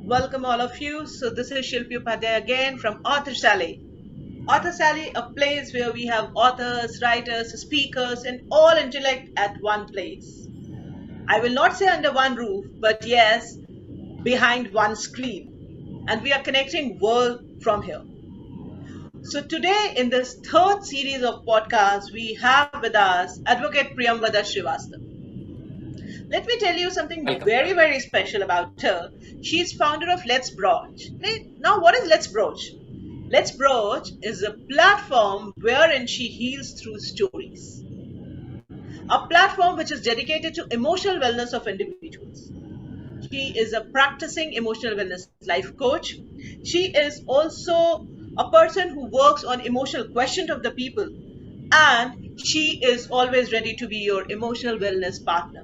Welcome all of you. So this is Shilpi Upadhyay again from Authors Alley. Authors Alley, a place where we have authors, writers, speakers and all intellect at one place. I will not say under one roof, but yes, behind one screen. And we are connecting world from here. So today in this third series of podcasts, we have with us Advocate Priyamvada Srivastava. Let me tell you something very, very special about her. She's founder of Let's Broach. Now, what is Let's Broach? Let's Broach is a platform wherein she heals through stories. A platform which is dedicated to emotional wellness of individuals. She is a practicing emotional wellness life coach. She is also a person who works on emotional quotient of the people. And she is always ready to be your emotional wellness partner.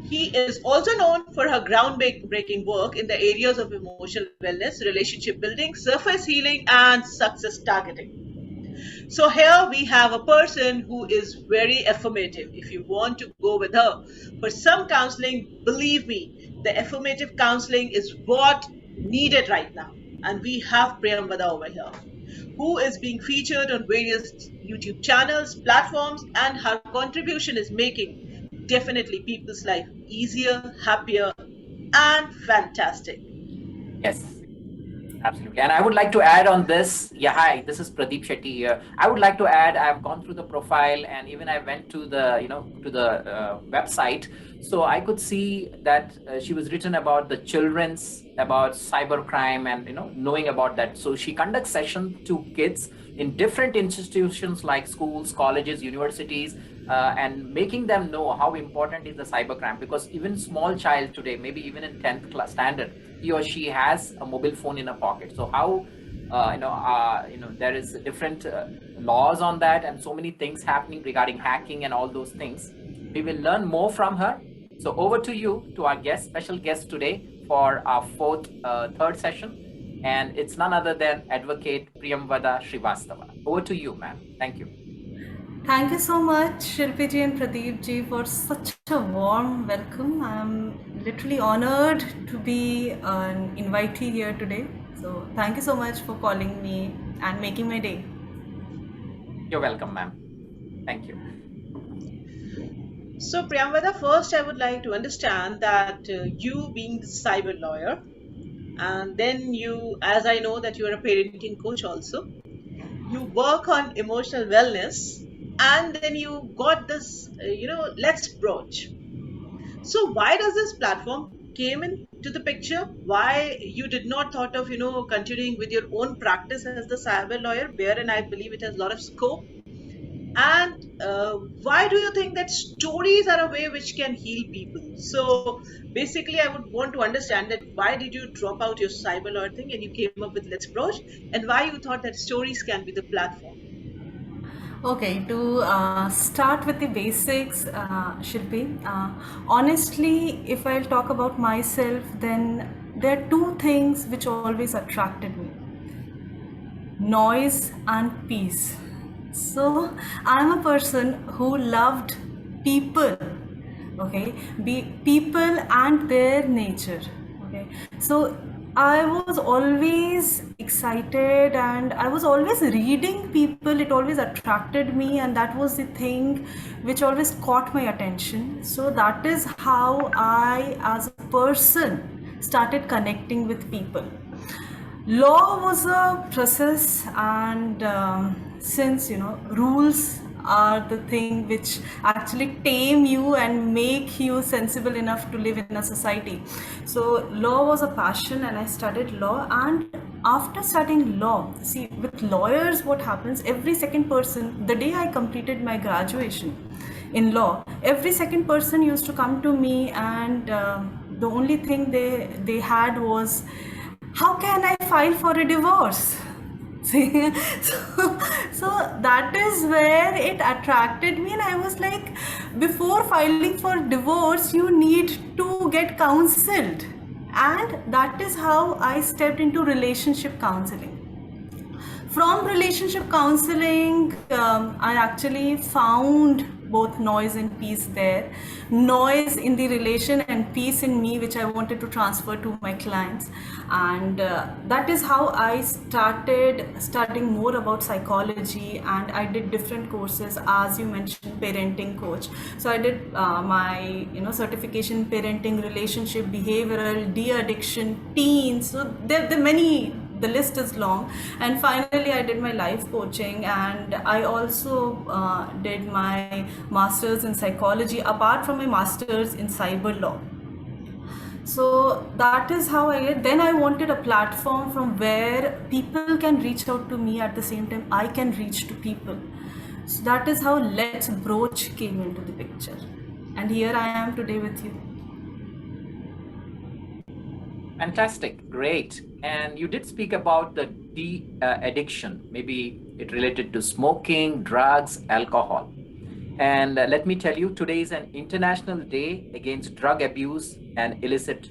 He is also known for her groundbreaking work in the areas of emotional wellness, relationship building, surface healing, and success targeting. So here we have a person who is very affirmative. If you want to go with her for some counseling, believe me, the affirmative counseling is what needed right now. And we have Priyamvada over here, who is being featured on various YouTube channels, platforms, and her contribution is making definitely people's life easier, happier, and fantastic. Yes, absolutely. And I would like to add on this. Yeah, hi, this is Pradeep Shetty here. I would like to add, I've gone through the profile and even I went to the website. So I could see that she was written about the children's, about cybercrime and, knowing about that. So she conducts sessions to kids in different institutions like schools, colleges, universities, and making them know how important is the cybercrime, because even small child today, maybe even in 10th class standard, he or she has a mobile phone in a pocket. So how there is different laws on that and so many things happening regarding hacking and all those things. We will learn more from her. So over to you, to our special guest today for our third session, and it's none other than Advocate Priyamvada Srivastava. Over to you, ma'am. Thank you. Thank you so much, Shilpi ji and Pradeep ji, for such a warm welcome. I'm literally honored to be an invitee here today. So thank you so much for calling me and making my day. You're welcome, ma'am. Thank you. So Priyamvada, first I would like to understand that you being the cyber lawyer, and then you, as I know that you are a parenting coach also, you work on emotional wellness, and then you got this, Let's Broach. So why does this platform came into the picture? Why you did not thought of, continuing with your own practice as the cyber lawyer, wherein I believe it has a lot of scope? And why do you think that stories are a way which can heal people? So basically, I would want to understand that why did you drop out your cyber lawyer thing and you came up with Let's Broach, and why you thought that stories can be the platform? Okay, to start with the basics, Shilpi, honestly, if I'll talk about myself, then there are two things which always attracted me: noise and peace. So I'm a person who loved people, okay, people and their nature, okay. So I was always excited and I was always reading people. It always attracted me, and that was the thing which always caught my attention. So that is how I, as a person, started connecting with people. Law was a process, and since rules are the thing which actually tame you and make you sensible enough to live in a society. So law was a passion and I studied law. And after studying law, see, with lawyers what happens, every second person, the day I completed my graduation in law, every second person used to come to me, and the only thing they had was, how can I file for a divorce? See, so that is where it attracted me, and I was like, before filing for divorce, you need to get counseled. And that is how I stepped into relationship counseling. From relationship counseling, I actually found both noise and peace there. Noise in the relation and peace in me, which I wanted to transfer to my clients. And that is how I started studying more about psychology, and I did different courses, as you mentioned, parenting coach. So I did my certification parenting, relationship, behavioral, de-addiction, teens. So there are many, the list is long. And finally I did my life coaching, and I also did my masters in psychology apart from my masters in cyber law. So that is how then I wanted a platform from where people can reach out to me, at the same time I can reach to people. So that is how Let's Broach came into the picture, and here I am today with you. Fantastic, great. And you did speak about the de-addiction. Maybe it related to smoking, drugs, alcohol. And let me tell you, today is an International Day Against Drug Abuse and Illicit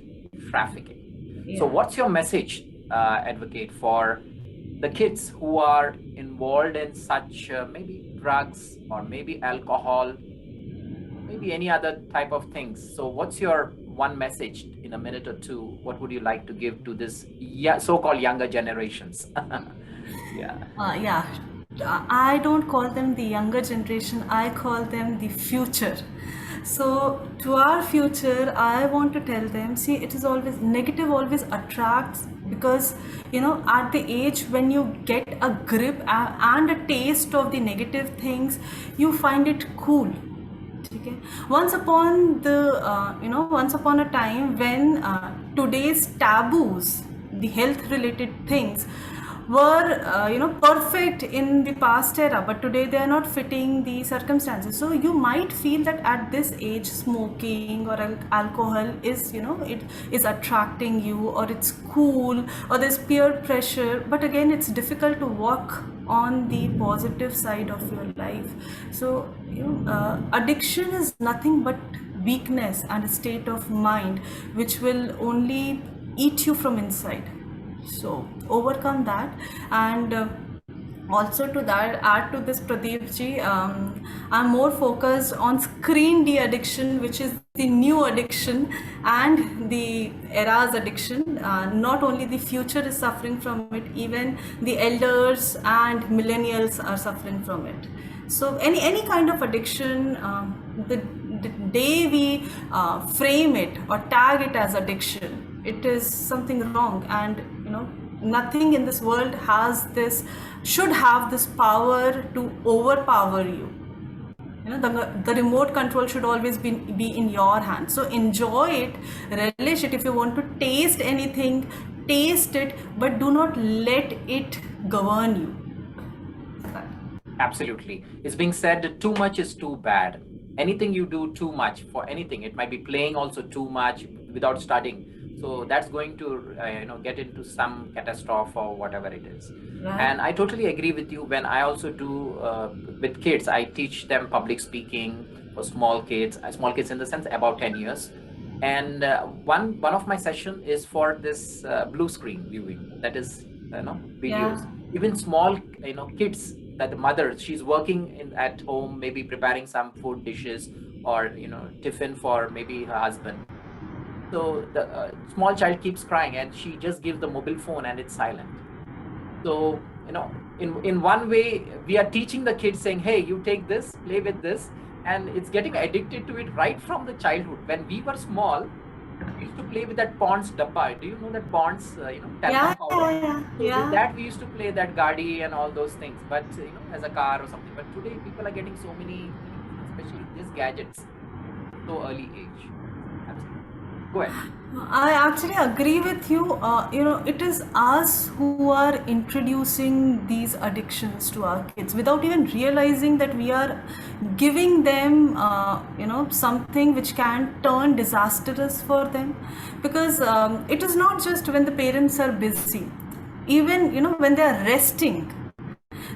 Trafficking. Yeah. So what's your message, advocate, for the kids who are involved in such maybe drugs or maybe alcohol, maybe any other type of things? So what's your one message in a minute or two? What would you like to give to this so-called younger generations? I don't call them the younger generation, I call them the future. So to our future, I want to tell them, see, it is always negative, always attracts, because at the age when you get a grip and a taste of the negative things, you find it cool. Okay. Once upon a time when today's taboos, the health related things, were perfect in the past era, but today they are not fitting the circumstances. So you might feel that at this age smoking or alcohol is it is attracting you, or it's cool, or there's peer pressure, but again it's difficult to walk on the positive side of your life. So addiction is nothing but weakness and a state of mind which will only eat you from inside. So overcome that. And also to that, add to this, Pradeep ji, I'm more focused on screen de-addiction, which is the new addiction and the era's addiction. Not only the future is suffering from it, even the elders and millennials are suffering from it. So any kind of addiction, the day we frame it or tag it as addiction, it is something wrong. And nothing in this world should have this power to overpower you. The remote control should always be in your hand. So enjoy it, relish it. If you want to taste anything, taste it, but do not let it govern you. Absolutely. It's being said that too much is too bad. Anything you do too much for anything, it might be playing also too much without studying. So that's going to get into some catastrophe or whatever it is. Right. And I totally agree with you. When I also do with kids, I teach them public speaking for small kids in the sense about 10 years. And one of my session is for this blue screen viewing, that is videos. Yeah. Even small kids, that the mother, she's working at home, maybe preparing some food dishes or tiffin for maybe her husband. So the small child keeps crying and she just gives the mobile phone and it's silent. So in one way we are teaching the kids, saying, hey, you take this, play with this, and it's getting addicted to it right from the childhood. When we were small, we used to play with that Pond's dabba. Do you know that Pond's talcum powder? So with that we used to play that Gadi and all those things, but as a car or something. But today people are getting so many, especially these gadgets, so early age. Absolutely. Go ahead. I actually agree with you. It is us who are introducing these addictions to our kids without even realizing that we are giving them, something which can turn disastrous for them. Because it is not just when the parents are busy. Even, when they are resting,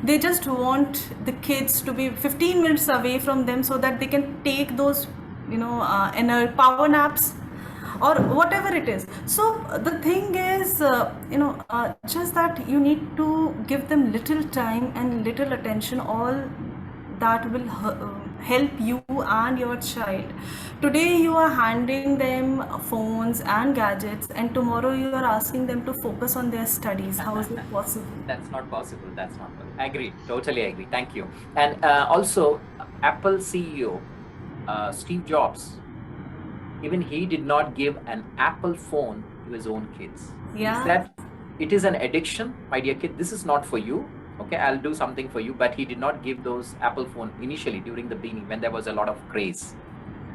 they just want the kids to be 15 minutes away from them so that they can take those, power naps or whatever it is. So the thing is, just that you need to give them little time and little attention. All that will help you and your child. Today you are handing them phones and gadgets, and tomorrow you are asking them to focus on their studies. How is it possible? That's not possible. That's not possible. Agreed. Totally agree. Thank you. And also, Apple CEO Steve Jobs, even he did not give an Apple phone to his own kids. Yeah. He said, it is an addiction, my dear kid. This is not for you. Okay, I'll do something for you. But he did not give those Apple phone initially during the beginning when there was a lot of craze.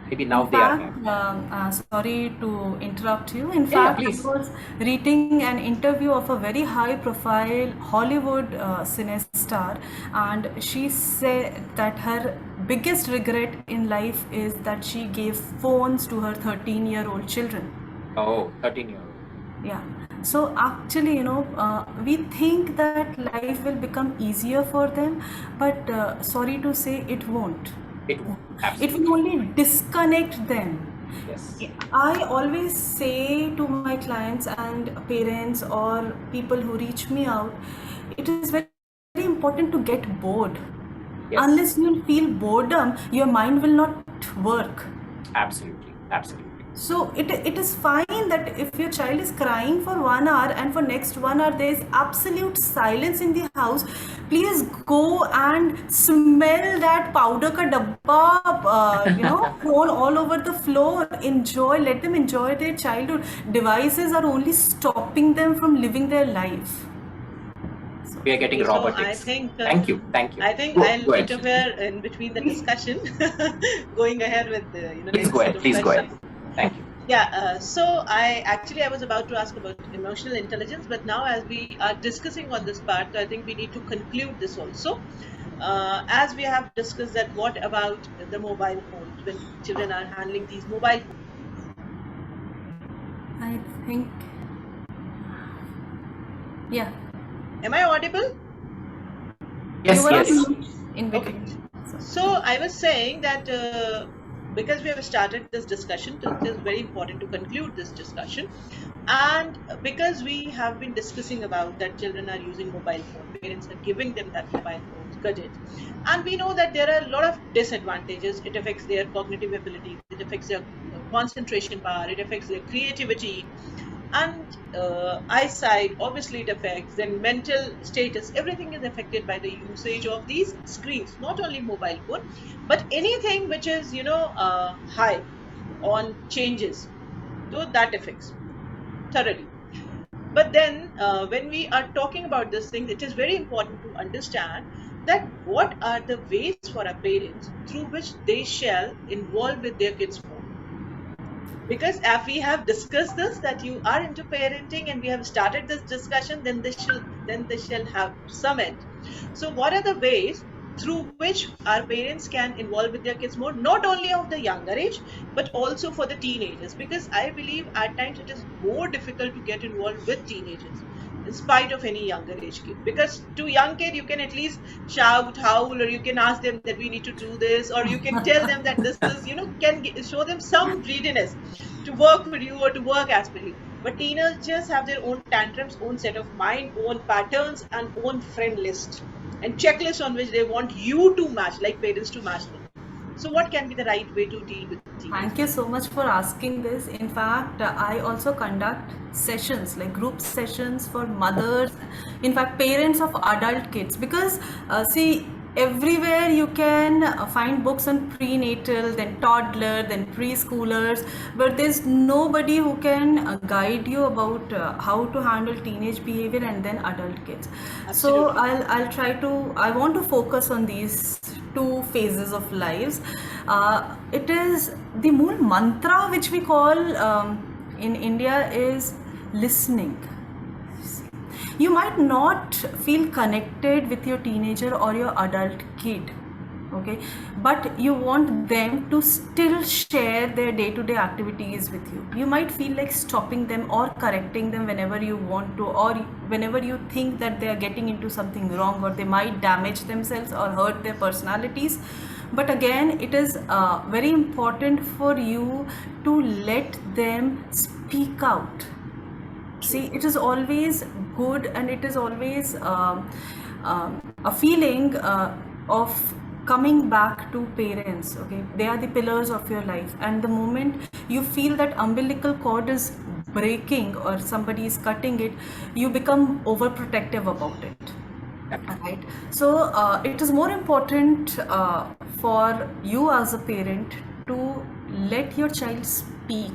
Maybe now In they are. fact, sorry to interrupt you. In Yeah, fact, please. I was reading an interview of a very high-profile Hollywood cine star, and she said that her biggest regret in life is that she gave phones to her 13-year-old children. Oh, 13-year-old. Yeah. So actually, we think that life will become easier for them, but sorry to say, it won't. It will. It Absolutely. will only disconnect them. Yes. I always say to my clients and parents or people who reach me out, it is very important to get bored. Yes. Unless you feel boredom, your mind will not work. Absolutely. Absolutely. So it is fine that if your child is crying for 1 hour and for next 1 hour there is absolute silence in the house, please go and smell that powder ka dabba, thrown all over the floor. Enjoy, let them enjoy their childhood. Devices are only stopping them from living their life. We are getting Okay, so robotics. I think, Thank you. Thank you. I think Go I'll ahead. interfere in between the discussion, going ahead with the Please next go set ahead. of Please go ahead. questions. Thank you. Yeah, so I was about to ask about emotional intelligence, but now as we are discussing on this part, I think we need to conclude this also. As we have discussed that, what about the mobile phones when children are handling these mobile phones? I think, yeah. Am I audible? Yes, You were yes. in Okay. between. So I was saying that because we have started this discussion, it is very important to conclude this discussion. And because we have been discussing about that children are using mobile phone, parents are giving them that mobile phone gadget, and we know that there are a lot of disadvantages. It affects their cognitive ability, it affects their concentration power, it affects their creativity, and eyesight. Obviously it affects then mental status. Everything is affected by the usage of these screens, not only mobile phone but anything which is high on changes, so that affects thoroughly. But then when we are talking about this thing, it is very important to understand that what are the ways for our parents through which they shall involve with their kids more. Because if we have discussed this, that you are into parenting and we have started this discussion, then they shall have some end. So what are the ways through which our parents can involve with their kids more, not only of the younger age but also for the teenagers? Because I believe at times it is more difficult to get involved with teenagers in spite of any younger age kid, because to young kid you can at least shout, howl, or you can ask them that we need to do this, or you can tell them that this is show them some readiness to work for you or to work as per you. But teenagers have their own tantrums, own set of mind, own patterns, and own friend list and checklist on which they want you to match, like parents to match them. So what can be the right way to deal with teenagers? Thank you so much for asking this. In fact, I also conduct sessions, like group sessions for mothers, in fact, parents of adult kids, because see, everywhere you can find books on prenatal, then toddler, then preschoolers, but there's nobody who can guide you about how to handle teenage behavior and then adult kids. So I'll try to, I want to focus on these two phases of lives. It is the mool mantra which we call in India is listening. You might not feel connected with your teenager or your adult kid, okay, but you want them to still share their day-to-day activities with you. You might feel like stopping them or correcting them whenever you want to, or whenever you think that they are getting into something wrong, or they might damage themselves or hurt their personalities. But again, it is very important for you to let them speak out. See, it is always good, and it is always a feeling of coming back to parents, okay? They are the pillars of your life, and the moment you feel that umbilical cord is breaking or somebody is cutting it, you become overprotective about it. Right. So it is more important for you as a parent to let your child speak.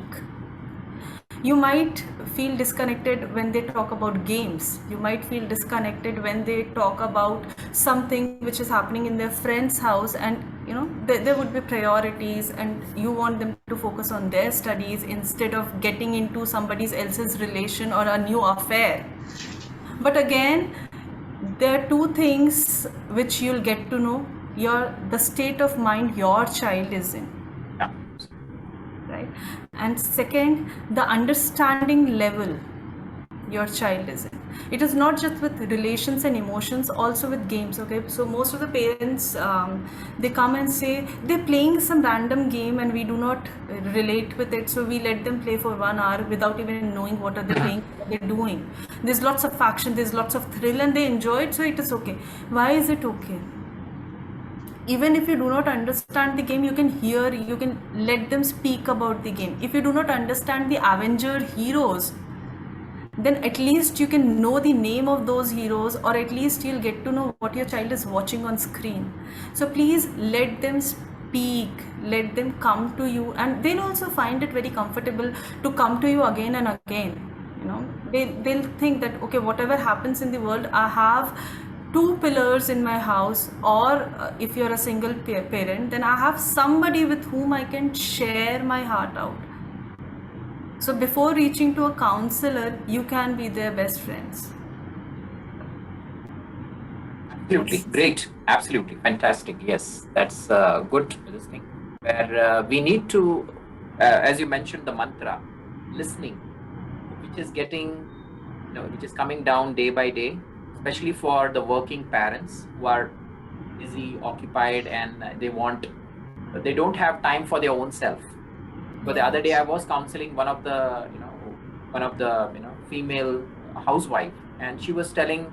You might feel disconnected when they talk about games. You might feel disconnected when they talk about something which is happening in their friend's house, and there would be priorities, and you want them to focus on their studies instead of getting into somebody else's relation or a new affair. But again, there are two things which you'll get to know: the state of mind your child is in, right? And second, the understanding level your child is in. It is not just with relations and emotions, also with games, okay? So most of the parents, they come and say they're playing some random game and we do not relate with it, so we let them play for 1 hour without even knowing what are they playing, what they're doing. There's lots of action, there's lots of thrill, and they enjoy it, so it is okay. Why is it okay? Even if you do not understand the game, you can let them speak about the game. If you do not understand the Avenger heroes, then at least you can know the name of those heroes, or at least you'll get to know what your child is watching on screen. So please let them speak, let them come to you, and they'll also find it very comfortable to come to you again and again. They'll think that, okay, whatever happens in the world, I have 2 pillars in my house, or if you're a single parent, then I have somebody with whom I can share my heart out. So before reaching to a counselor, you can be their best friends. Absolutely. Great. Absolutely. Fantastic. Yes, that's good listening. Where we need to, as you mentioned, the mantra, listening, which is which is coming down day by day, especially for the working parents who are busy, occupied, and they don't have time for their own self. But the other day I was counseling one of the female housewife, and she was telling,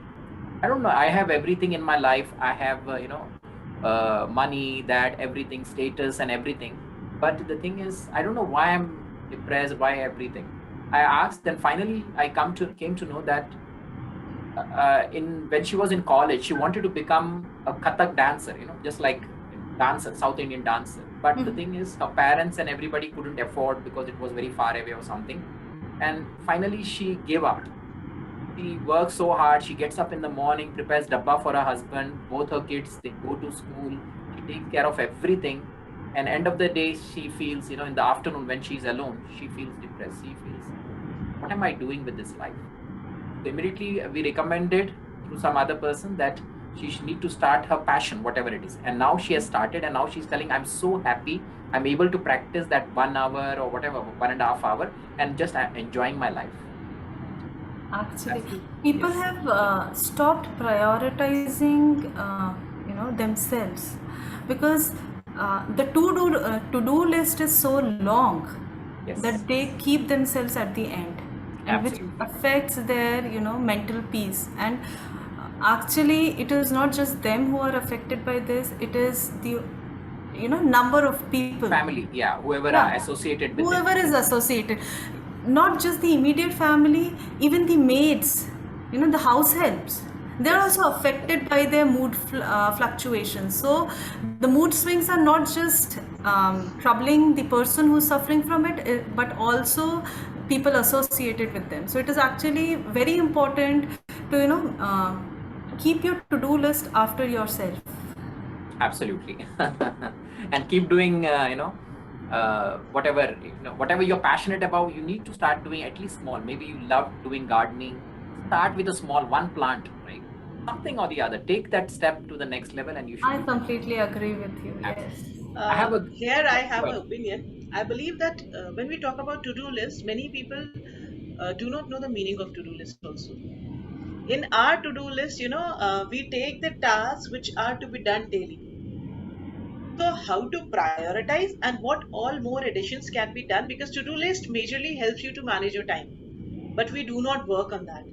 I don't know, I have everything in my life. I have money, that everything, status and everything. But the thing is, I don't know why I'm depressed, why everything. I asked, then finally I came to know that when she was in college, she wanted to become a Kathak dancer, just like dancer, South Indian dancer. But the thing is, her parents and everybody couldn't afford because it was very far away or something. And finally, she gave up. She works so hard. She gets up in the morning, prepares dabba for her husband, both her kids, they go to school. She takes care of everything. And end of the day, she feels, in the afternoon when she's alone, she feels depressed. She feels, what am I doing with this life? So immediately, we recommended through some other person that she should need to start her passion, whatever it is. And now she has started, and now she's telling, I'm so happy. I'm able to practice that 1 hour or whatever, 1.5 hours, and just I'm enjoying my life. Actually, people have stopped prioritizing, themselves, because the to-do list is so long that they keep themselves at the end, and which affects their mental peace. And actually, it is not just them who are affected by this. It is the number of people, family, whoever are associated with whoever is associated. Not just the immediate family, even the maids, the house helps, they're also affected by their mood fluctuations. So the mood swings are not just troubling the person who's suffering from it, but also people associated with them. So it is actually very important to keep your to-do list after yourself. Absolutely. And keep doing whatever you're passionate about. You need to start doing at least small. Maybe you love doing gardening, start with a small one plant, right? Something or the other. Take that step to the next level, and you should. I completely agree with you. Yes. I have an opinion. I believe that when we talk about to-do list, many people do not know the meaning of to-do list also. In our to-do list, we take the tasks which are to be done daily. So how to prioritize and what all more additions can be done, because to-do list majorly helps you to manage your time. but we do not work on that.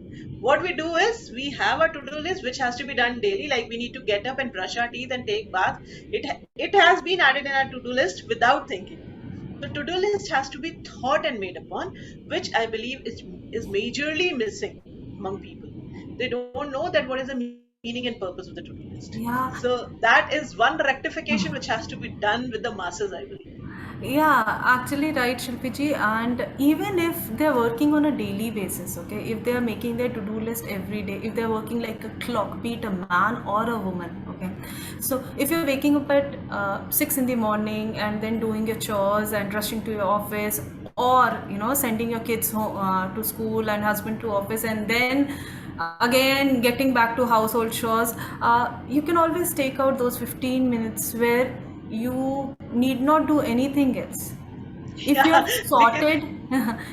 What we do is we have a to-do list which has to be done daily, like we need to get up and brush our teeth and take bath. It has been added in our to-do list without thinking. The to-do list has to be thought and made upon, which I believe is majorly missing among people. They don't know that what is the meaning and purpose of the to-do list. Yeah. So that is one rectification which has to be done with the masses, I believe. Yeah, actually right, Shilpiji. And even if they're working on a daily basis, okay, if they're making their to-do list every day, if they're working like a clock, be it a man or a woman, okay. So if you're waking up at 6 in the morning and then doing your chores and rushing to your office, or sending your kids home, to school and husband to office, and then again getting back to household chores, you can always take out those 15 minutes where you need not do anything else. If you're sorted,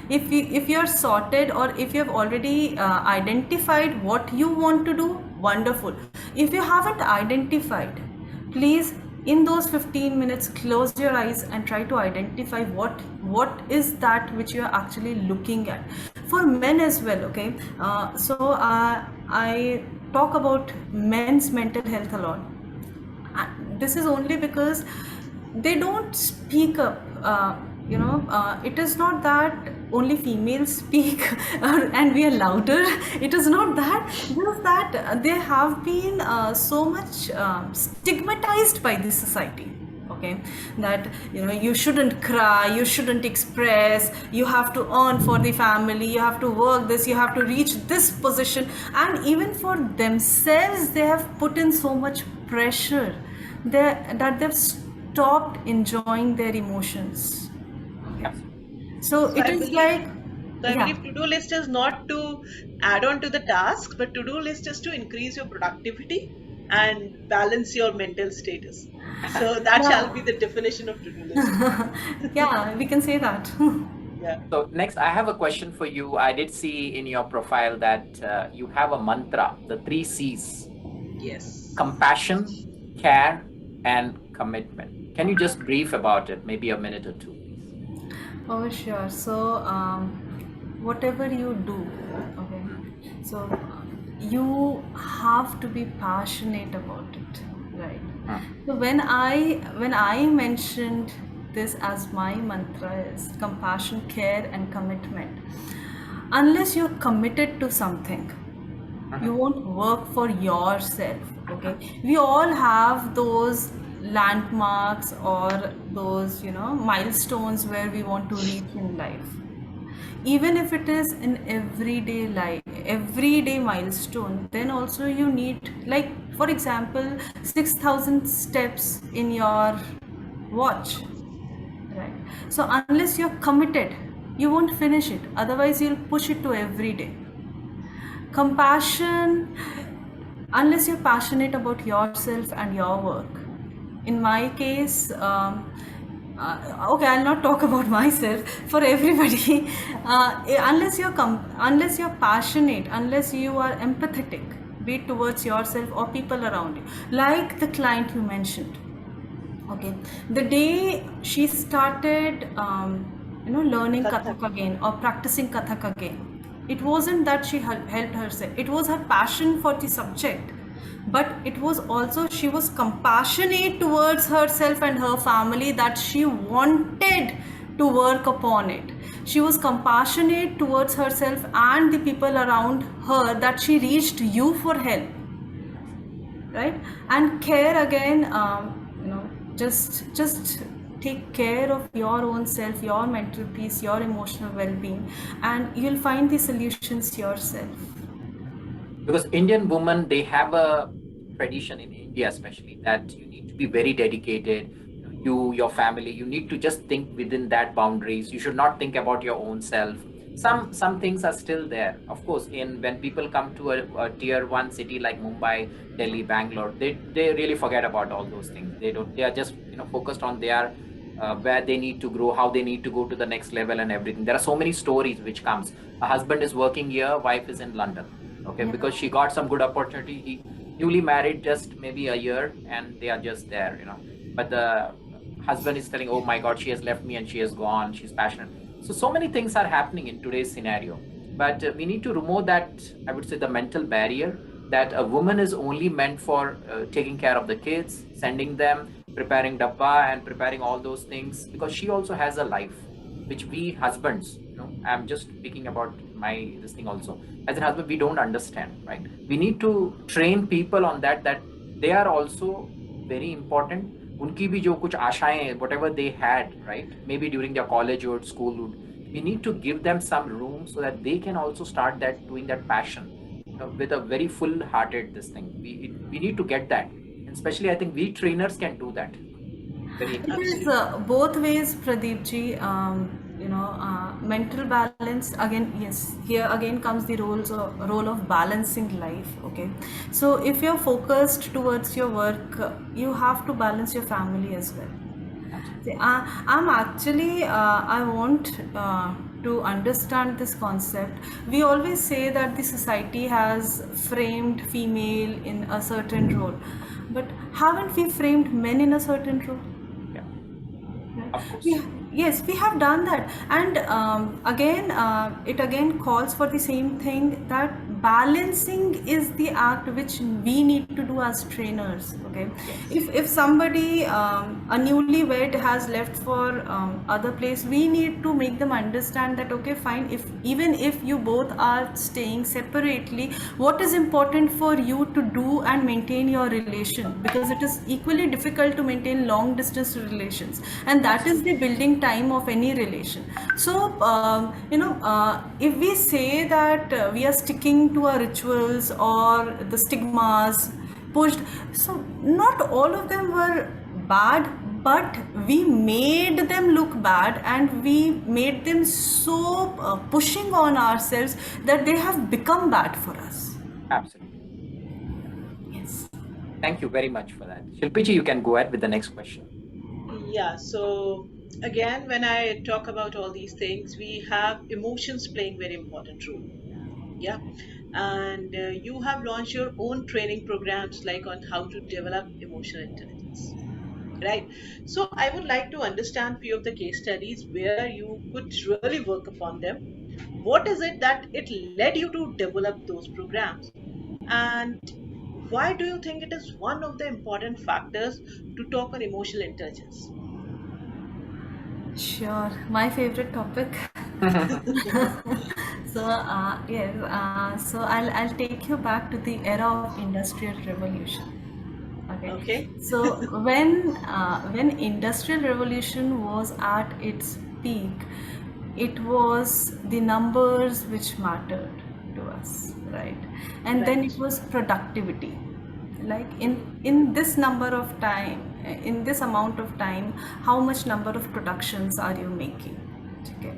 if you're sorted, or if you have already identified what you want to do, wonderful. If you haven't identified, please, in those 15 minutes, close your eyes and try to identify what is that which you are actually looking at. For men as well, okay. So I talk about men's mental health a lot. This is only because they don't speak up. It is not that only females speak and we are louder. It is not that. Just that they have been so much stigmatized by this society. Okay, that you shouldn't cry, you shouldn't express, you have to earn for the family, you have to work this, you have to reach this position, and even for themselves they have put in so much pressure that they've stopped enjoying their emotions. So it is like, so I believe to-do list is not to add on to the task, but to-do list is to increase your productivity and balance your mental status. So that shall be the definition of to-do list. Yeah, we can say that. Yeah. So next, I have a question for you. I did see in your profile that you have a mantra, the 3 C's. Yes. Compassion, care, and commitment. Can you just brief about it, maybe a minute or two, please? Oh, sure. So, whatever you do, okay, so you have to be passionate about it, right? So when I mentioned this as my mantra is compassion, care, and commitment. Unless you're committed to something, you won't work for yourself. Okay, we all have those landmarks or those milestones where we want to reach in life. Even if it is in everyday life, everyday milestone, then also you need, like for example, 6,000 steps in your watch, right? So unless you're committed, you won't finish it. Otherwise you'll push it to every day. Compassion, unless you're passionate about yourself and your work. In my case, okay, I'll not talk about myself. For everybody, unless you're passionate, unless you are empathetic, be it towards yourself or people around you, like the client you mentioned. Okay, the day she started, learning Kathak again or practicing Kathak again, it wasn't that she helped herself. It was her passion for the subject. But it was also, she was compassionate towards herself and her family, that she wanted to work upon it. She was compassionate towards herself and the people around her, that she reached you for help, right? And care again, just take care of your own self, your mental peace, your emotional well-being, and you'll find the solutions yourself. Because Indian women, they have a tradition in India especially, that you need to be very dedicated. You, your family, you need to just think within that boundaries. You should not think about your own self. Some things are still there. Of course, when people come to a tier 1 city like Mumbai, Delhi, Bangalore, they really forget about all those things. They are just focused on their where they need to grow, how they need to go to the next level and everything. There are so many stories which comes. A husband is working here, wife is in London. Okay, because she got some good opportunity. He newly married just maybe a year and they are just there, But the husband is telling, oh my God, she has left me and she has gone. She's passionate. So many things are happening in today's scenario. But we need to remove that, I would say, the mental barrier that a woman is only meant for taking care of the kids, sending them, preparing dabba and preparing all those things, because she also has a life, which we husbands, I'm just speaking about this thing also. As a husband, we don't understand, right? We need to train people on that they are also very important. Unki bhi jo kuch आशाएं, whatever they had, right? Maybe during their college or school, we need to give them some room so that they can also start doing that passion, with a very full-hearted this thing. We need to get that, and especially I think we trainers can do that. Very It is both ways, Pradeep ji. Mental balance again. Yes, here again comes the role of balancing life. Okay, so if you're focused towards your work, you have to balance your family as well. See, I'm actually, I want to understand this concept. We always say that the society has framed female in a certain role, but haven't we framed men in a certain role? Yeah, of course. Yes, we have done that, and it again calls for the same thing, that balancing is the act which we need to do as trainers. Okay, if somebody a newlywed has left for other place, we need to make them understand that okay, fine, even if you both are staying separately, what is important for you to do and maintain your relation, because it is equally difficult to maintain long distance relations, and that is the building time of any relation. So if we say that we are sticking to our rituals or the stigmas pushed, so not all of them were bad, but we made them look bad, and we made them so pushing on ourselves that they have become bad for us. Absolutely. Yes. Thank you very much for that. Shilpiji, you can go ahead with the next question. Yeah, so again, when I talk about all these things, we have emotions playing very important role. Yeah, and you have launched your own training programs like on how to develop emotional intelligence, right? So I would like to understand few of the case studies where you could really work upon them. What is it that it led you to develop those programs, and why do you think it is one of the important factors to talk on emotional intelligence? Sure, my favorite topic. So yes, so I'll take you back to the era of Industrial Revolution. Okay. So when Industrial Revolution was at its peak, it was the numbers which mattered to us, right? And then it was productivity. Like in this number of time, in this amount of time, how much number of productions are you making? Okay.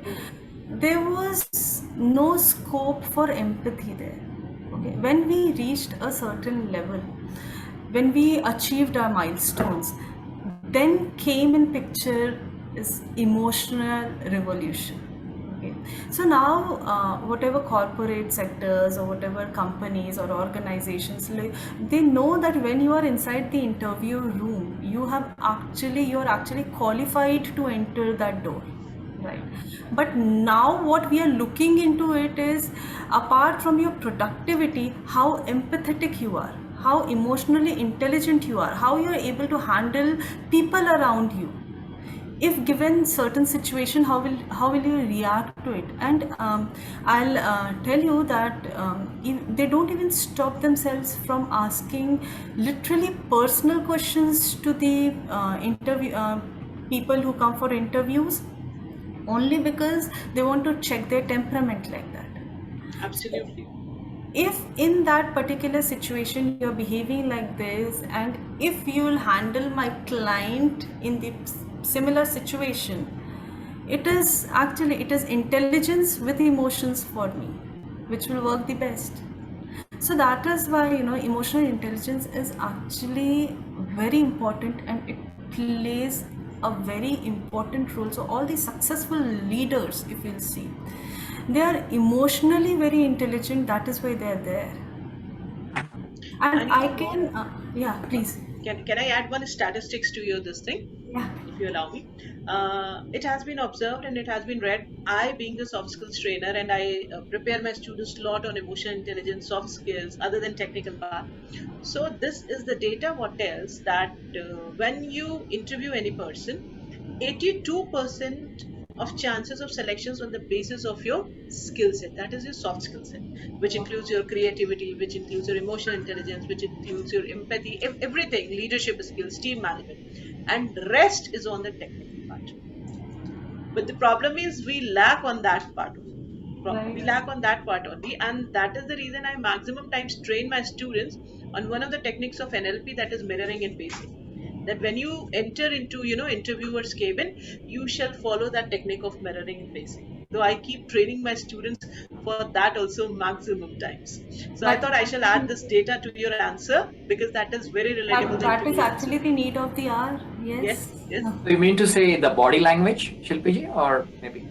There was no scope for empathy there. Okay. When we reached a certain level, when we achieved our milestones, then came in picture is emotional revolution. Okay. So now whatever corporate sectors or whatever companies or organizations, they know that when you are inside the interview room, you're actually qualified to enter that door, right? But now what we are looking into it is, apart from your productivity, how empathetic you are, how emotionally intelligent you are, how you are able to handle people around you. If given certain situation, how will you react to it? And I'll tell you that they don't even stop themselves from asking literally personal questions to the interview people who come for interviews, only because they want to check their temperament like that. Absolutely. If in that particular situation you're behaving like this, and if you will handle my client in the similar situation, it is intelligence with emotions for me which will work the best. So that is why emotional intelligence is actually very important, and it plays a very important role. So all the successful leaders, if you'll see, they are emotionally very intelligent. That is why they are there. And I can yeah, please. can I add one statistics to your this thing, Yeah. if you allow me? It has been observed and it has been read. I, being the soft skills trainer, and I prepare my students a lot on emotional intelligence, soft skills, other than technical part. So this is the data what tells that when you interview any person, 82% of chances of selections on the basis of your skill set, that is your soft skill set, which includes your creativity, which includes your emotional intelligence, which includes your empathy, everything, leadership skills, team management, and rest is on the technical part. But the problem is we lack on that part. We lack on that part only, and that is the reason I maximum times train my students on one of the techniques of NLP, that is mirroring and pacing. That when you enter into interviewer's cabin, you shall follow that technique of mirroring and pacing. So I keep training my students for that also maximum times. So I thought I shall add this data to your answer because that is very relatable. That is actually the need of the hour. Yes. Yes. So you mean to say the body language, Shilpiji, or maybe?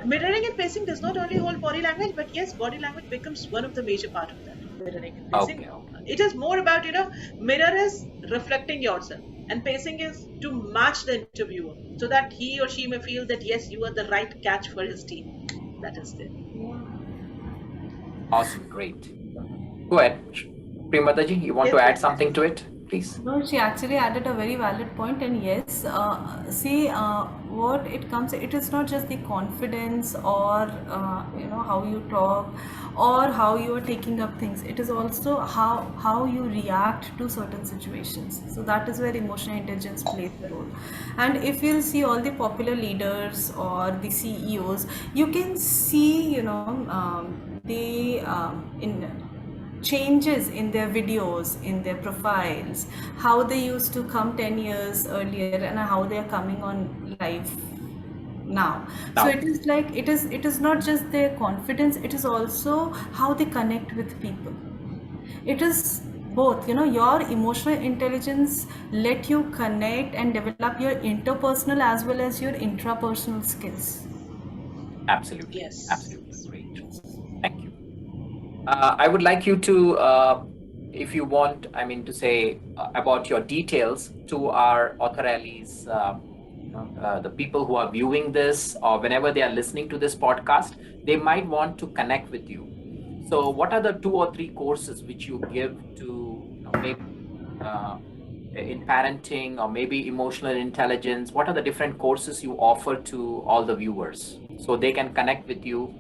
Mirroring and pacing does not only hold body language, but yes, body language becomes one of the major part of that. Mirroring and pacing. Okay. It is more about, mirror is reflecting yourself, and pacing is to match the interviewer so that he or she may feel that yes, you are the right catch for his team. That is it. Awesome, great. Go ahead, Priyamvada ji, you want to add something to it, please? No, she actually added a very valid point, and yes, see, what it comes, it is not just the confidence or how you talk or how you are taking up things. It is also how you react to certain situations. So that is where emotional intelligence plays a role. And if you'll see all the popular leaders or the CEOs, you can see changes in their videos, in their profiles, how they used to come 10 years earlier and how they are coming on live now. So it is like it is not just their confidence, it is also how they connect with people. It is both, your emotional intelligence let you connect and develop your interpersonal as well as your intrapersonal skills. Absolutely. Yes. Absolutely. Great. Thank you. I would like you to, if you want, to say about your details to our author allies, the people who are viewing this or whenever they are listening to this podcast, they might want to connect with you. So what are the 2 or 3 courses which you give to maybe in parenting or maybe emotional intelligence? What are the different courses you offer to all the viewers so they can connect with you?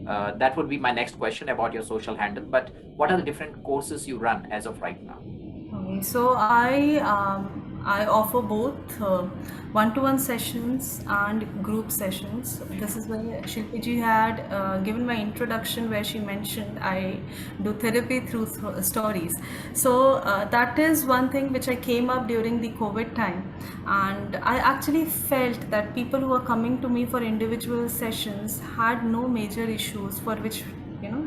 That would be my next question about your social handle. But what are the different courses you run as of right now? Okay, so I offer both one-to-one sessions and group sessions. This is where Shilpiji had given my introduction where she mentioned I do therapy through stories. So that is one thing which I came up during the COVID time, and I actually felt that people who are coming to me for individual sessions had no major issues for which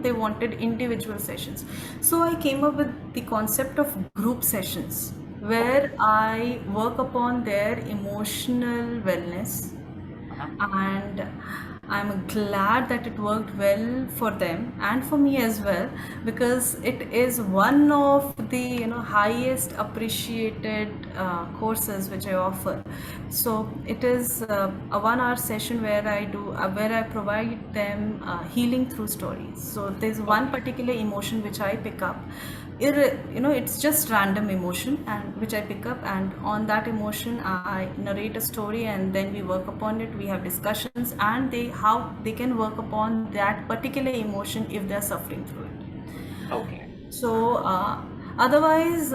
they wanted individual sessions. So I came up with the concept of group sessions where I work upon their emotional wellness, and I'm glad that it worked well for them and for me as well, because it is one of the highest appreciated courses which I offer. So it is a 1-hour session where I provide them healing through stories. So there's one particular emotion which I pick up. It's just random emotion and which I pick up, and on that emotion I narrate a story, and then we work upon it. We have discussions, and how they can work upon that particular emotion if they're suffering through it. Okay. So otherwise,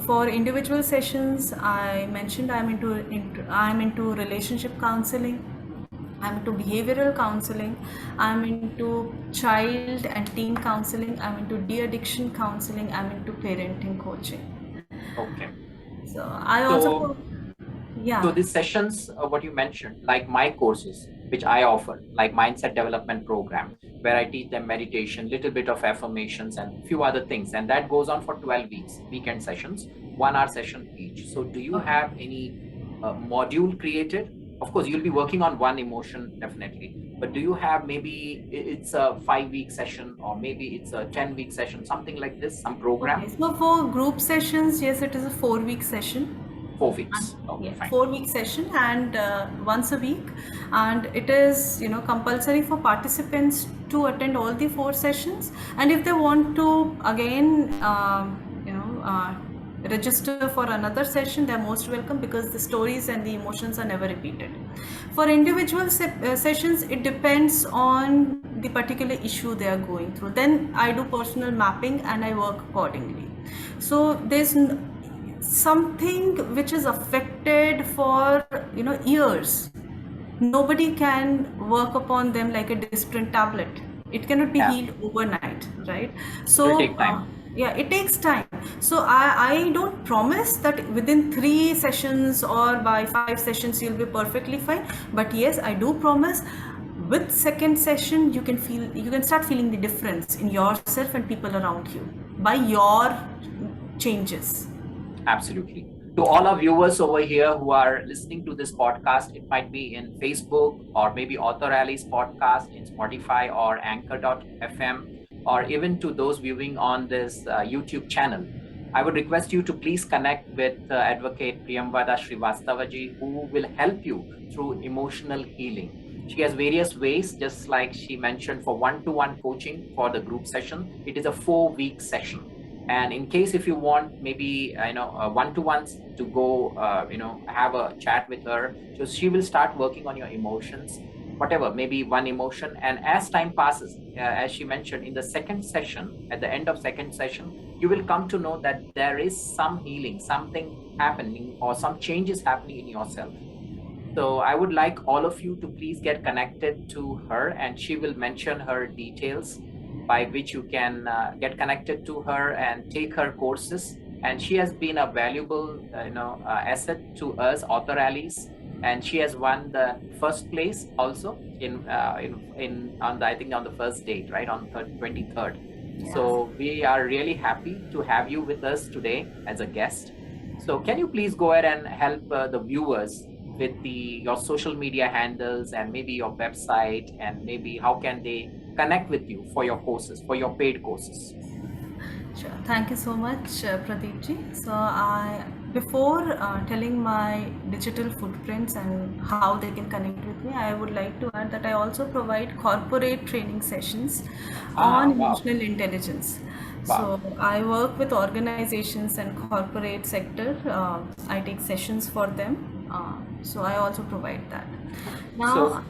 for individual sessions, I mentioned I'm into relationship counseling. I'm into behavioral counseling, I'm into child and teen counseling, I'm into de-addiction counseling, I'm into parenting coaching. Okay. So I also, So these sessions, what you mentioned, like my courses, which I offer, like mindset development program, where I teach them meditation, little bit of affirmations and few other things. And that goes on for 12 weeks, weekend sessions, 1-hour session each. So do you have any module created? Of course, you'll be working on one emotion, definitely. but do you have maybe it's a 5-week session or maybe it's a 10-week session, something like this, some program? Okay, so for group sessions, yes, it is a 4-week session. 4 weeks. Okay, Yeah, fine. 4-week session, and once a week, and it is compulsory for participants to attend all the 4 sessions, and if they want to again register for another session, they're most welcome, because the stories and the emotions are never repeated. For individual sessions, it depends on the particular issue they are going through. Then I do personal mapping and I work accordingly. So there's something which is affected for years. Nobody can work upon them like a discipline tablet. It cannot be healed overnight, right? So it'll take time. Yeah, it takes time. So I don't promise that within 3 sessions or by 5 sessions you'll be perfectly fine, but yes, I do promise with second session you can start feeling the difference in yourself and people around you by your changes. Absolutely. To all our viewers over here who are listening to this podcast, it might be in Facebook or maybe Author Alley's podcast in Spotify or Anchor.fm, or even to those viewing on this YouTube channel, I would request you to please connect with Advocate Priyamvada Srivastava ji, who will help you through emotional healing. She has various ways, just like she mentioned, for one-to-one coaching for the group session. It is a 4-week session. And in case if you want maybe one-to-ones to go have a chat with her, so she will start working on your emotions, whatever, maybe one emotion. And as time passes, as she mentioned, in the second session, at the end of second session, you will come to know that there is some healing, something happening, or some changes happening in yourself. So I would like all of you to please get connected to her, and she will mention her details by which you can get connected to her and take her courses. And she has been a valuable asset to us Author Allies, and she has won the first place also I think on the first date, right, on 23rd. Yeah. So we are really happy to have you with us today as a guest. So can you please go ahead and help the viewers with your social media handles and maybe your website, and maybe how can they connect with you for your courses, for your paid courses? Sure. Thank you so much, Pradeep ji. So before telling my digital footprints and how they can connect with me, I would like to add that I also provide corporate training sessions on emotional intelligence. Wow. So I work with organizations and corporate sector. I take sessions for them. So I also provide that. Now,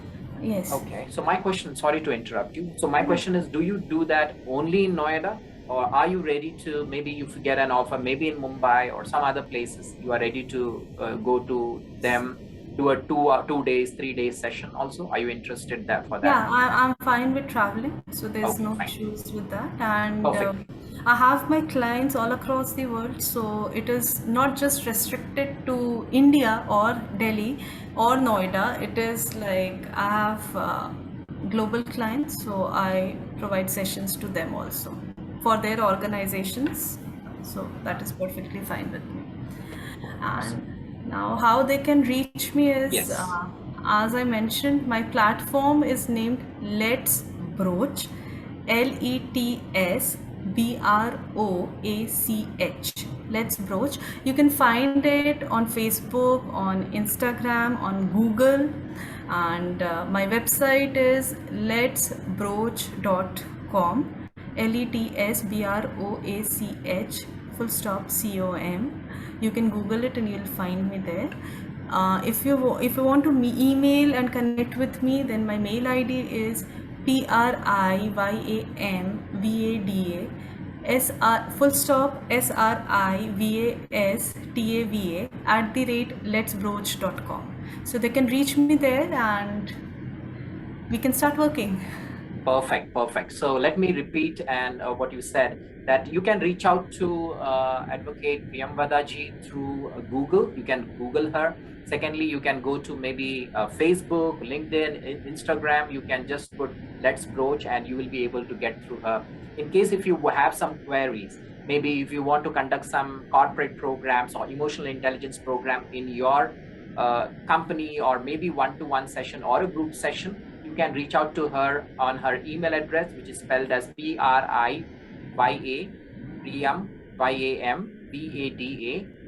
yes. Okay. So my question, sorry to interrupt you. So my question is, do you do that only in Noida, or are you ready to, maybe you get an offer, maybe in Mumbai or some other places, you are ready to go to them, do a 2 days, 3 days session also? Are you interested for that? Yeah, I'm fine with traveling, so there's no issues with that. And I have my clients all across the world, so it is not just restricted to India or Delhi or Noida. It is like I have global clients, so I provide sessions to them also for their organizations. So that is perfectly fine with me. And now how they can reach me is, as I mentioned, my platform is named Let's Broach, LETS BROACH. Let's Broach. You can find it on Facebook, on Instagram, on Google, and my website is letsbroach.com. LETSBROACH .com. You can Google it and you'll find me there. If you want to email and connect with me, then my mail ID is PRIYAMVADA SRIVASTAVA @letsbroach.com. So they can reach me there and we can start working. Perfect. So let me repeat and what you said, that you can reach out to Advocate Priyamvada ji through Google. You can Google her. Secondly, you can go to maybe Facebook, LinkedIn, Instagram. You can just put Let's Broach and you will be able to get through her. In case if you have some queries, maybe if you want to conduct some corporate programs or emotional intelligence program in your company, or maybe one-to-one session or a group session, you can reach out to her on her email address, which is spelled as Priyam, Yambada,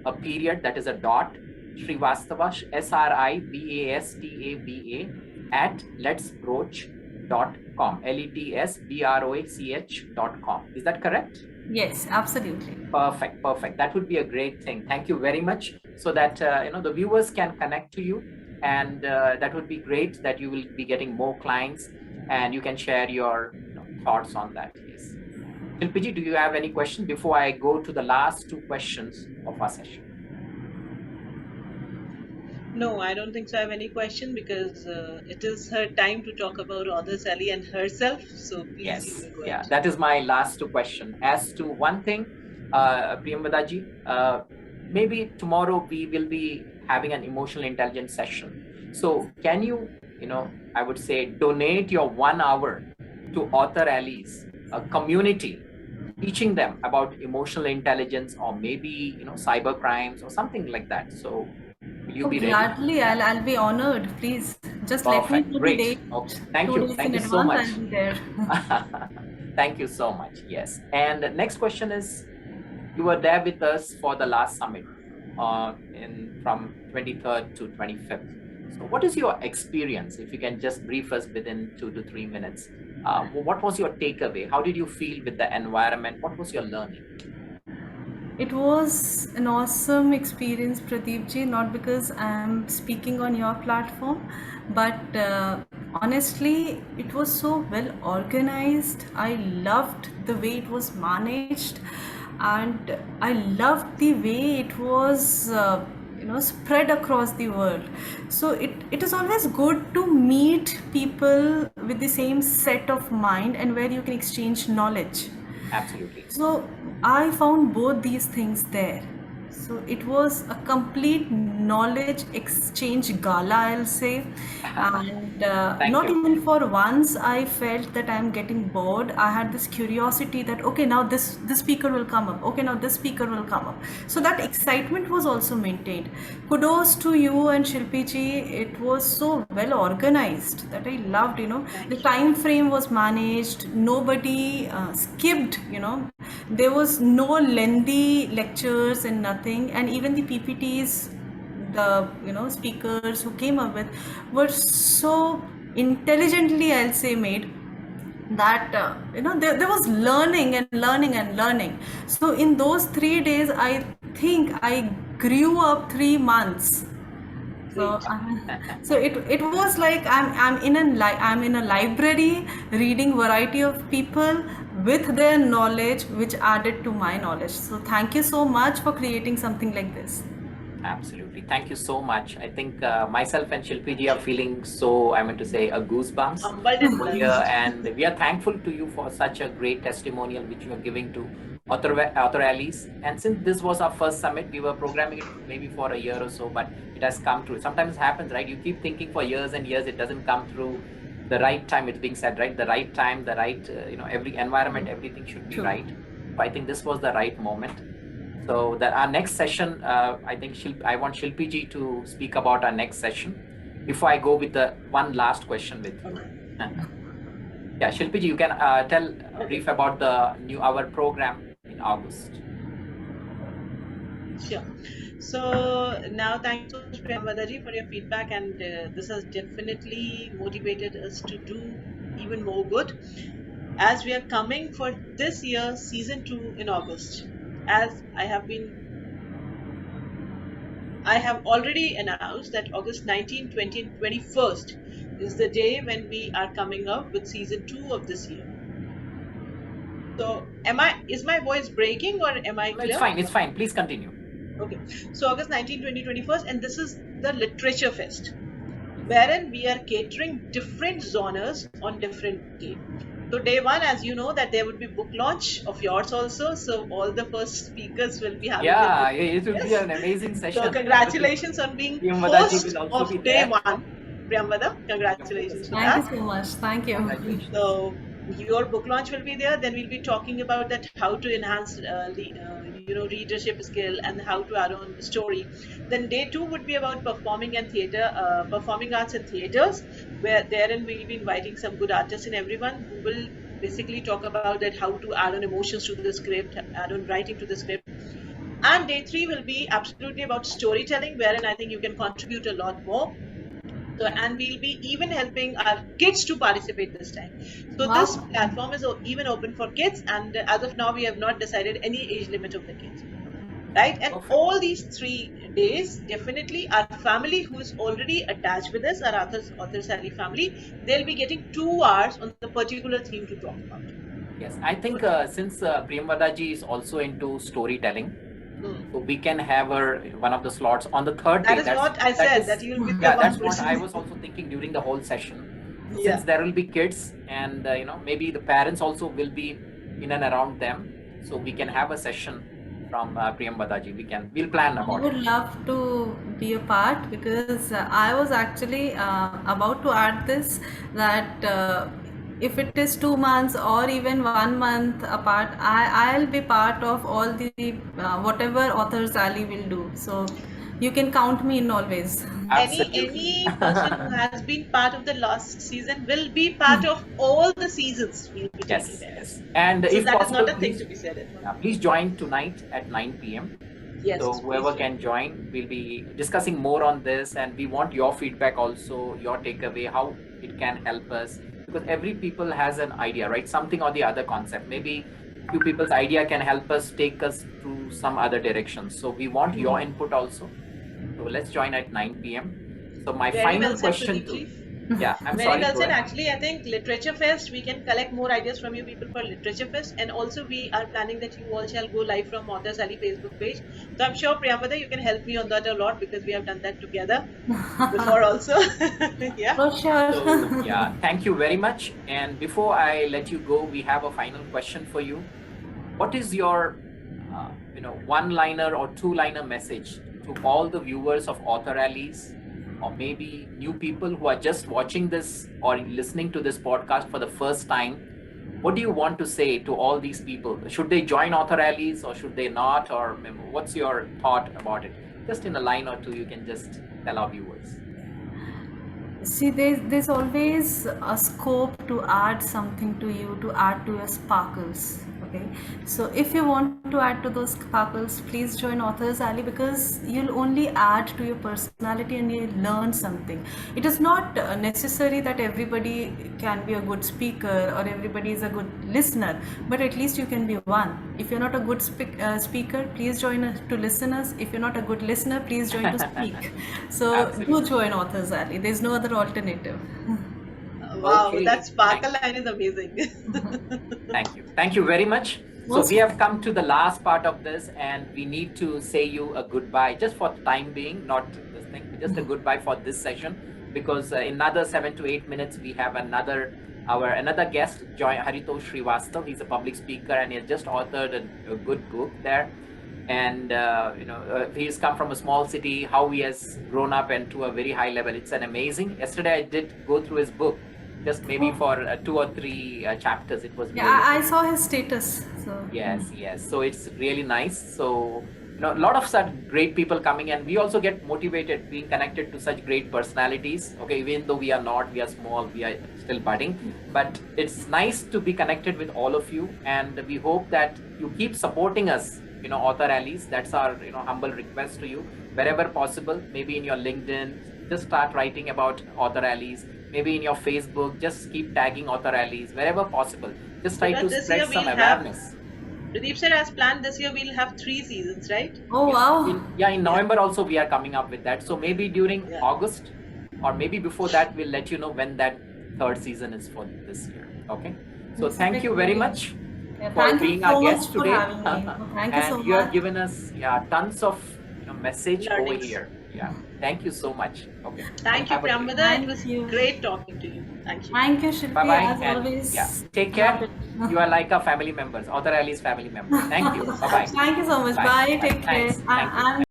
a period, that is a dot, Srivastava, Srivastava, at letsbroach.com, letsbroach.com. Is that correct? Yes, absolutely. Perfect. That would be a great thing. Thank you very much. So that the viewers can connect to you, and that would be great. That you will be getting more clients, and you can share your thoughts on that. Yes. Shilpiji, do you have any question before I go to the last two questions of our session? No, I don't think so. I have any question because it is her time to talk about Author Sally and herself. So please, yes, you may go yeah, ahead. that is my last question. As to one thing, Priyamvada ji, maybe tomorrow we will be having an emotional intelligence session. So can you, I would say, donate your 1 hour to Author Allies, a community, teaching them about emotional intelligence, or maybe cyber crimes or something like that. So will you be ready? Gladly, I'll be honored. Please, just let me know the Great. date. Okay. Thank 2 you. days Thank in you so advance, much. I'll be there. Thank you so much. Yes. And the next question is, you were there with us for the last summit from 23rd to 25th. So what is your experience? If you can just brief us within 2 to 3 minutes. What was your takeaway? How did you feel with the environment? What was your learning? It was an awesome experience, Pradeep ji, not because I'm speaking on your platform, but honestly, it was so well organized. I loved the way it was managed, and I loved the way it was spread across the world. So it is always good to meet people with the same set of mind and where you can exchange knowledge. Absolutely. So I found both these things there. So it was a complete knowledge exchange gala, I'll say. And not even for once I felt that I'm getting bored. I had this curiosity that, okay, now this speaker will come up. Okay, now this speaker will come up. So that excitement was also maintained. Kudos to you and Shilpi ji. It was so well organized that I loved, the time frame was managed. Nobody skipped, there was no lengthy lectures and nothing. And even the PPTs, the speakers who came up with were so intelligently, I'll say, made that there was learning and learning and learning. So in those 3 days, I think I grew up 3 months. So it was like I'm in a library reading variety of people with their knowledge, which added to my knowledge. So thank you so much for creating something like this. Absolutely. Thank you so much. I think myself and Shilpi ji are feeling so, I meant to say, a goosebumps here, and we are thankful to you for such a great testimonial which you are giving to Author Allies. And since this was our first summit, we were programming it maybe for a year or so, but it has come through. Sometimes it happens, right? You keep thinking for years and years, it doesn't come through the right time. It's being said, right? The right time, the right, every environment, everything should be right. So I think this was the right moment. So that our next session, I think I want Shilpi ji to speak about our next session before I go with the one last question with you. Yeah, Shilpi ji, you can tell brief about our program in August. Sure. So now thank you so much, Priyamvada ji, for your feedback, and this has definitely motivated us to do even more good as we are coming for this year season 2 in August. As I have already announced that August 19, 20 and 21st is the day when we are coming up with season 2 of this year. So is my voice breaking or am I clear? It's fine. Please continue. Okay. So August 19, 20, 21st, and this is the Literature Fest, wherein we are catering different genres on different days. So day 1, as you know, that there would be book launch of yours also. So all the first speakers will be having. Yeah, it will be an amazing session. So congratulations on being host of day 1. Priyamvada, congratulations. Thank you so much. Thank you. So your book launch will be there. Then we'll be talking about that how to enhance readership skill and how to add on story. Then day 2 would be about performing and theater, performing arts and theaters, where therein we'll be inviting some good artists and everyone who will basically talk about that how to add on emotions to the script, add on writing to the script. And day 3 will be absolutely about storytelling, wherein I think you can contribute a lot more. So, and we'll be even helping our kids to participate this time. So Wow. this platform is even open for kids, and as of now we have not decided any age limit of the kids, right? And Perfect. all these 3 days, definitely our family who is already attached with us, our Author Sally family, they'll be getting 2 hours on the particular theme to talk about. Yes, I think since Priyamvada ji is also into storytelling, Hmm. so we can have her one of the slots on the third day. That is what I said, that you'll be the Yeah, one that's what person. I was also thinking during the whole session. So Yeah. since there will be kids and maybe the parents also will be in and around them, so we can have a session from Priyamvada ji. We'll plan I about would it. love to be a part because I was actually about to add this that if it is 2 months or even 1 month apart, I'll be part of all the whatever Authors Alley will do. So you can count me in always. Absolutely. Any person who has been part of the last season will be part of all the seasons we'll be Yes, taking there. yes. And So if that is possible, not a thing please, to be said at all. please join tonight at 9 p.m. Yes, So please whoever do. can join, we'll be discussing more on this, and we want your feedback also, your takeaway, how it can help us, because every people has an idea, right? Something or the other concept. Maybe few people's idea can help us take us through some other directions. So we want your input also. So let's join at 9 p.m. So my Very final well said, question Pradeep to, ji. yeah, I'm Very sorry. well Go said. ahead. Actually, I think Literature Fest, we can collect more ideas from you people for Literature Fest. And also we are planning that you all shall go live from Authors Alley Facebook page. So I'm sure, Priyamvada, you can help me on that a lot because we have done that together before also. Yeah. For sure. So yeah, thank you very much. And before I let you go, we have a final question for you. What is your, one-liner or two-liner message to all the viewers of Author Alleys, or maybe new people who are just watching this or listening to this podcast for the first time? What do you want to say to all these people? Should they join Author Alleys or should they not? Or what's your thought about it? Just in a line or two, you can just tell our viewers. See, there's always a scope to add something to you, to add to your sparkles. Okay, so if you want to add to those sparkles, please join Authors Alley because you'll only add to your personality and you'll learn something. It is not necessary that everybody can be a good speaker or everybody is a good listener, but at least you can be one. If you're not a good speaker, please join us to listen us. If you're not a good listener, please join to speak. So Absolutely. do join Authors Alley. There's no other alternative. Wow, Okay. that sparkle line is amazing. Thank you. Thank you very much. So we have come to the last part of this and we need to say you a goodbye just for the time being, not this thing, just a goodbye for this session, because in another 7 to 8 minutes, we have another guest, Haritosh Srivastava. He's a public speaker and he has just authored a good book there. And, he's come from a small city, how he has grown up and to a very high level. It's an amazing. Yesterday, I did go through his book, just maybe for 2 or 3 chapters. It was Yeah, I saw his status. So Yes. So it's really nice. So, a lot of such great people coming, and we also get motivated being connected to such great personalities. Okay, even though we are small, we are still budding, but it's nice to be connected with all of you, and we hope that you keep supporting us, Author Alleys. That's our, humble request to you. Wherever possible, maybe in your LinkedIn, just start writing about Author Alleys. Maybe in your Facebook, just keep tagging Author Alleys wherever possible. Just try to spread some awareness. Pradeep sir has planned this year we'll have 3 seasons, right? oh wow. In November also we are coming up with that. So maybe during August or maybe before that, we'll let you know when that 3rd season is for this year. Okay. So thank you very much for being our guest today. Thank you so much. And you have given us tons of message over here. Yeah. Thank you so much. Okay. Thank you, Priyamvada. It was great talking to you. Thank you. Thank you, Shilpi. Bye-bye. As And, always. take care. You are like our family members, Author Alleys family members. Thank you. Bye-bye. Thank you so much. Bye. Take care. Thanks. Thank you.